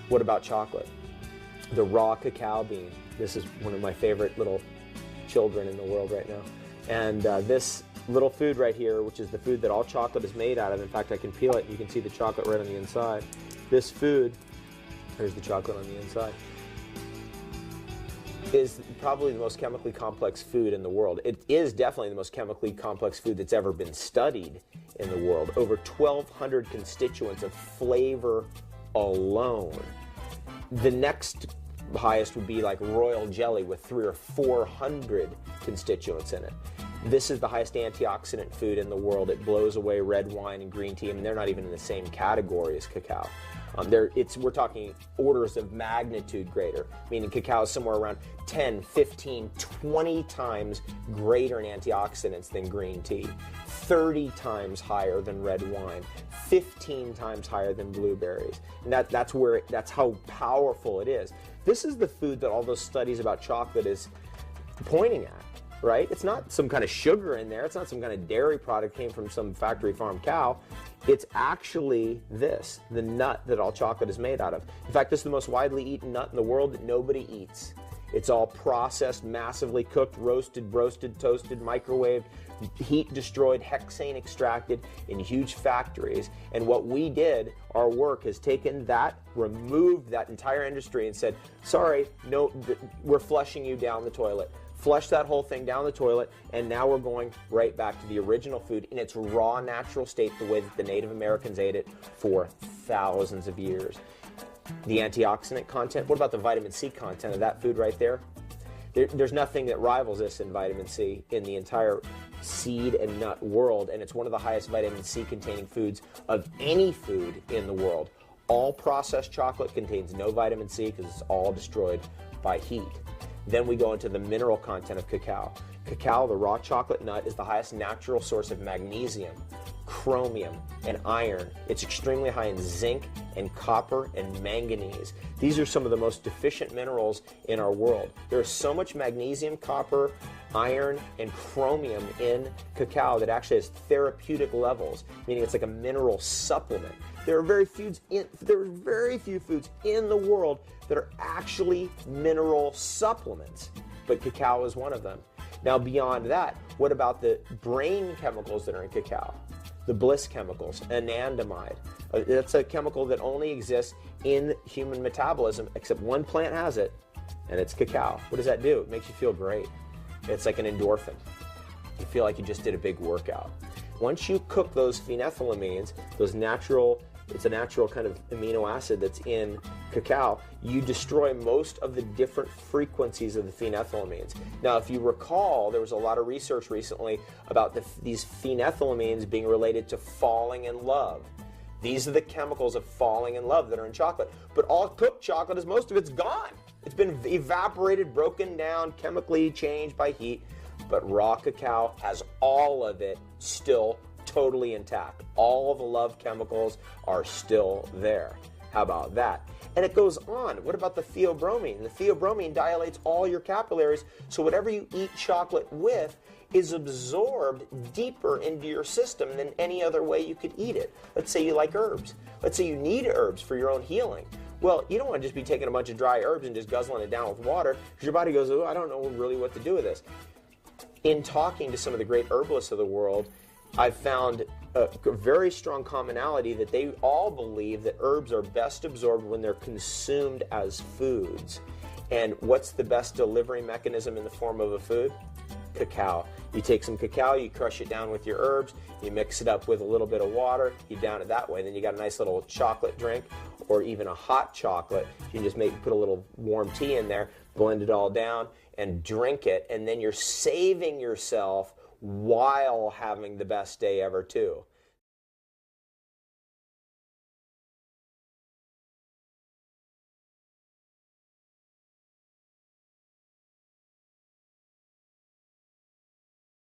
What about chocolate? The raw cacao bean. This is one of my favorite little children in the world right now. And this little food right here, which is the food that all chocolate is made out of. In fact, I can peel it and you can see the chocolate right on the inside. This food, here's the chocolate on the inside, is probably the most chemically complex food in the world. It is definitely the most chemically complex food that's ever been studied in the world. Over 1,200 constituents of flavor alone. The next highest would be like royal jelly with 300 or 400 constituents in it. This is the highest antioxidant food in the world. It blows away red wine and green tea. I mean, they're not even in the same category as cacao. We're talking orders of magnitude greater, meaning cacao is somewhere around 10, 15, 20 times greater in antioxidants than green tea, 30 times higher than red wine, 15 times higher than blueberries. And that's how powerful it is. This is the food that all those studies about chocolate is pointing at, right? It's not some kind of sugar in there. It's not some kind of dairy product came from some factory farm cow. It's actually this, the nut that all chocolate is made out of. In fact, this is the most widely eaten nut in the world that nobody eats. It's all processed, massively cooked, roasted, broasted, toasted, microwaved, heat destroyed, hexane extracted in huge factories. And what we did, our work, has taken that, removed that entire industry and said, sorry, no, we're flushing you down the toilet. Flush that whole thing down the toilet, and now we're going right back to the original food in its raw, natural state, the way that the Native Americans ate it for thousands of years. The antioxidant content, what about the vitamin C content of that food right there? There's nothing that rivals this in vitamin C in the entire seed and nut world, and it's one of the highest vitamin C containing foods of any food in the world. All processed chocolate contains no vitamin C because it's all destroyed by heat. Then we go into the mineral content of cacao. Cacao, the raw chocolate nut, is the highest natural source of magnesium, chromium, and iron. It's extremely high in zinc and copper and manganese. These are some of the most deficient minerals in our world. There is so much magnesium, copper, iron, and chromium in cacao that actually has therapeutic levels, meaning it's like a mineral supplement. There are very few foods in the world that are actually mineral supplements, but cacao is one of them. Now, beyond that, what about the brain chemicals that are in cacao? The bliss chemicals, anandamide. That's a chemical that only exists in human metabolism, except one plant has it, and it's cacao. What does that do? It makes you feel great. It's like an endorphin. You feel like you just did a big workout. Once you cook those phenylethylamines, it's a natural kind of amino acid that's in cacao, you destroy most of the different frequencies of the phenethylamines. Now, if you recall, there was a lot of research recently about these phenethylamines being related to falling in love. These are the chemicals of falling in love that are in chocolate. But all cooked chocolate is most of it's gone. It's been evaporated, broken down, chemically changed by heat. But raw cacao has all of it still totally intact. All the love chemicals are still there. How about that? And it goes on. What about the theobromine? The theobromine dilates all your capillaries, so whatever you eat chocolate with is absorbed deeper into your system than any other way you could eat it. Let's say you like herbs. Let's say you need herbs for your own healing. Well, you don't want to just be taking a bunch of dry herbs and just guzzling it down with water, because your body goes, oh, I don't know really what to do with this. In talking to some of the great herbalists of the world, I've found a very strong commonality that they all believe that herbs are best absorbed when they're consumed as foods. And what's the best delivery mechanism in the form of a food? Cacao. You take some cacao, you crush it down with your herbs, you mix it up with a little bit of water, you down it that way, then you got a nice little chocolate drink, or even a hot chocolate. You can just put a little warm tea in there, blend it all down, and drink it, and then you're saving yourself while having the best day ever too.